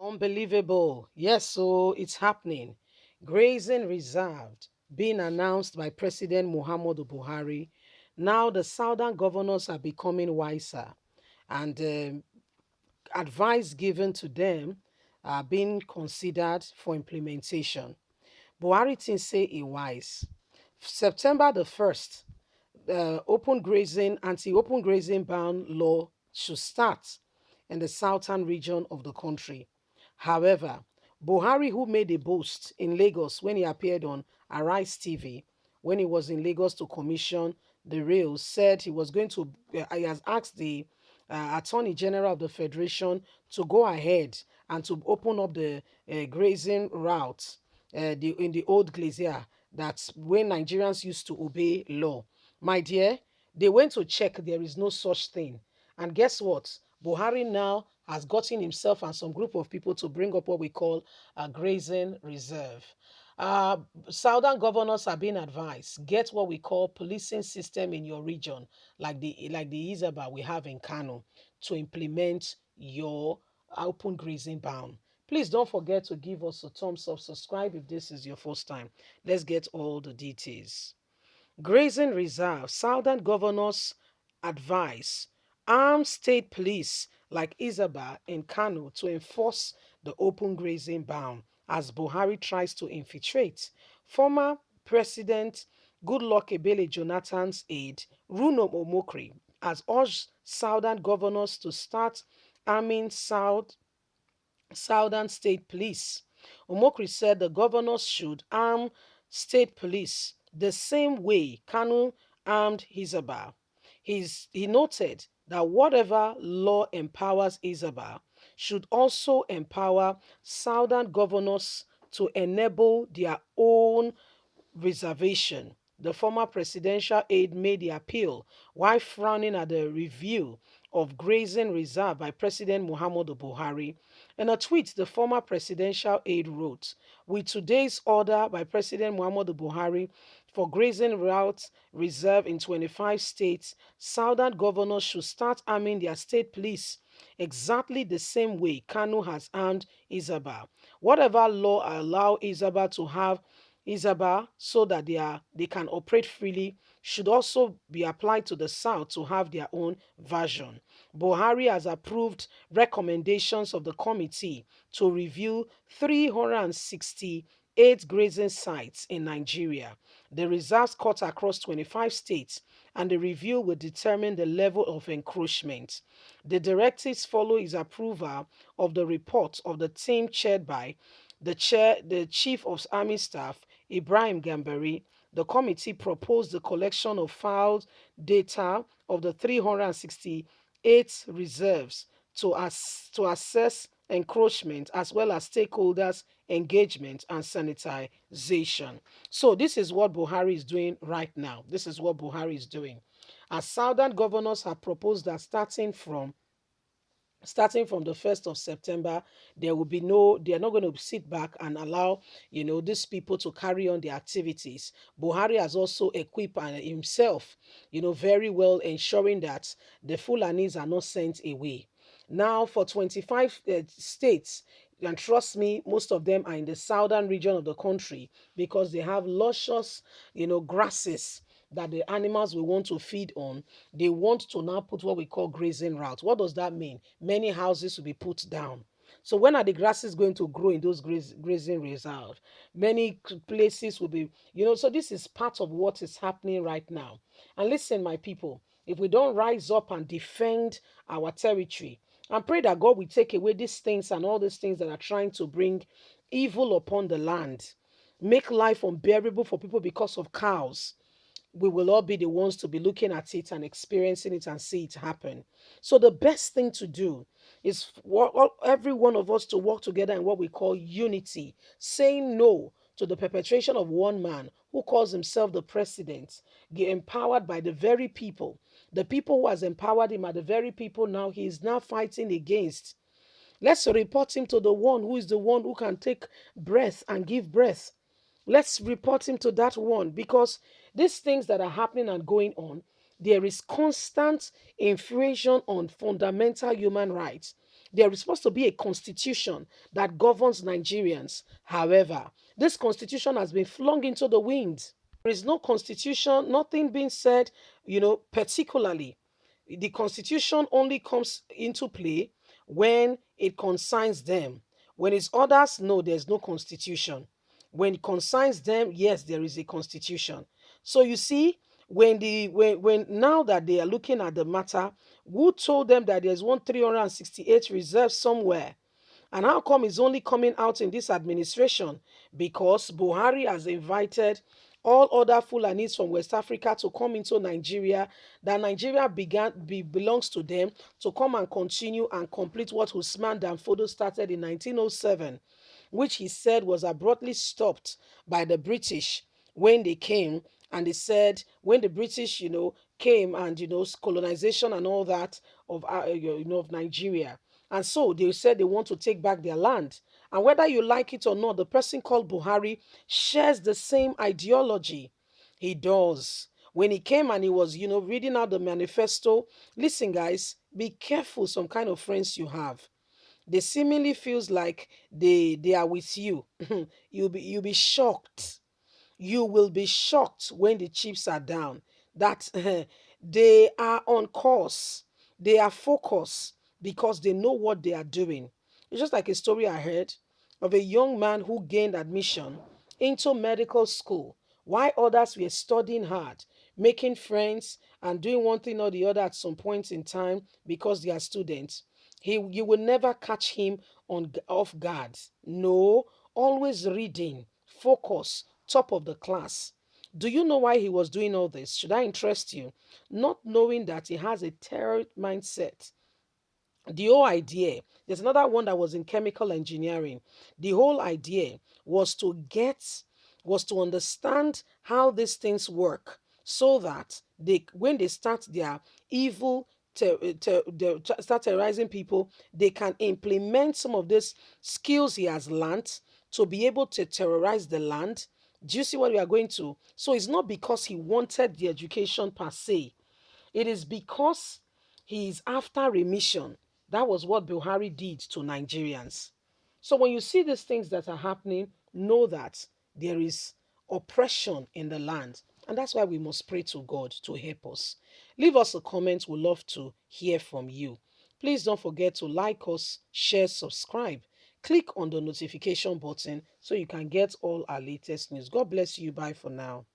Unbelievable. Yes, so it's happening. Grazing reserved being announced by President Muhammadu Buhari. Now the southern governors are becoming wiser, and advice given to them are being considered for implementation. Buhari things say he wise. September the 1st, anti-open grazing ban law should start in the southern region of the country. However, Buhari, who made a boast in Lagos when he appeared on Arise TV, when he was in Lagos to commission the rails, said he was going to, he has asked the Attorney General of the Federation to go ahead and to open up the grazing route in the old glacier. That's when Nigerians used to obey law. My dear, they went to check, there is no such thing. And guess what? Buhari now has gotten himself and some group of people to bring up what we call a grazing reserve. Uh, Southern governors are being advised get what we call policing system in your region, like the Izaba we have in Kano, to implement your open grazing ban. Please don't forget to give us a thumbs up, subscribe if this is your first time. Let's get all the details. Grazing Reserve, Southern governors advise armed state police like Isaba in Kano to enforce the open grazing ban as Buhari tries to infiltrate. Former President Goodluck Ebele Jonathan's aide, Runo Omokri, has urged Southern governors to start arming Southern State Police. Omokri said the governors should arm state police the same way Kanu armed Hizaba. He noted that whatever law empowers Hizaba should also empower Southern governors to enable their own reservation. The former presidential aide made the appeal while frowning at the review of grazing reserve by President Muhammadu Buhari. In a tweet, the former presidential aide wrote, with today's order by President Muhammadu Buhari for grazing routes reserve in 25 states, southern governors should start arming their state police exactly the same way Kanu has armed Izaba. Whatever law allow Izaba to have Izaba so that they can operate freely should also be applied to the South to have their own version. Buhari has approved recommendations of the committee to review 368 grazing sites in Nigeria. The reserves cut across 25 states, and the review will determine the level of encroachment. The directives follow his approval of the report of the team chaired by the Chief of Army Staff, Ibrahim Gambari. The committee proposed the collection of filed data of the 368 reserves to assess encroachment as well as stakeholders' engagement and sanitization. So, this is what Buhari is doing right now. This is what Buhari is doing. As Southern governors have proposed that starting from the 1st of September, there will be no, they're not going to sit back and allow, these people to carry on their activities. Buhari has also equipped himself, very well, ensuring that the Fulanis are not sent away. Now, for 25 states, and trust me, most of them are in the southern region of the country because they have luscious, grasses that the animals will want to feed on. They want to now put what we call grazing route. What does that mean? Many houses will be put down. So when are the grasses going to grow in those grazing reserve? Many places will be, so this is part of what is happening right now. And listen, my people, if we don't rise up and defend our territory, and pray that God will take away these things and all these things that are trying to bring evil upon the land, make life unbearable for people because of cows, we will all be the ones to be looking at it and experiencing it and see it happen. So the best thing to do is for every one of us to work together in what we call unity, saying no to the perpetration of one man who calls himself the president, get empowered by the very people. The people who has empowered him are the very people now he is now fighting against. Let's report him to the one who is the one who can take breath and give breath. Let's report him to that one because these things that are happening and going on, there is constant infringement on fundamental human rights. There is supposed to be a constitution that governs Nigerians. However, this constitution has been flung into the wind. There is no constitution, nothing being said, particularly. The constitution only comes into play when it concerns them. When it's others, no, there's no constitution. When it concerns them, yes, there is a constitution. So you see, when now that they are looking at the matter, who told them that there's 1368 reserves somewhere? And how come it's only coming out in this administration? Because Buhari has invited all other Fulanis from West Africa to come into Nigeria, that Nigeria belongs to them, to come and continue and complete what Usman Danfodo started in 1907, which he said was abruptly stopped by the British when they came. And they said when the British, came, and colonization and all that of Nigeria, and so they said they want to take back their land. And whether you like it or not, the person called Buhari shares the same ideology. He does. When he came and he was, reading out the manifesto, listen, guys, be careful some kind of friends you have. They seemingly feels like they are with you. You'll be shocked. You will be shocked when the chips are down that they are on course, they are focused, because they know what they are doing. It's just like a story I heard of a young man who gained admission into medical school while others were studying hard, making friends, and doing one thing or the other at some point in time because they are students. You will never catch him off guard. No, always reading, focus, top of the class. Do you know why he was doing all this? Should I interest you? Not knowing that he has a terror mindset. The whole idea, there's another one that was in chemical engineering. The whole idea was to understand how these things work, so that when they start their evil, start terrorizing people, they can implement some of these skills he has learned to be able to terrorize the land. Do you see what we are going to? So it's not because he wanted the education per se, it is because he is after remission. That was what Buhari did to Nigerians. So when you see these things that are happening, know that there is oppression in the land. And that's why we must pray to God to help us. Leave us a comment. We'd love to hear from you. Please don't forget to like us, share, subscribe. Click on the notification button so you can get all our latest news. God bless you. Bye for now.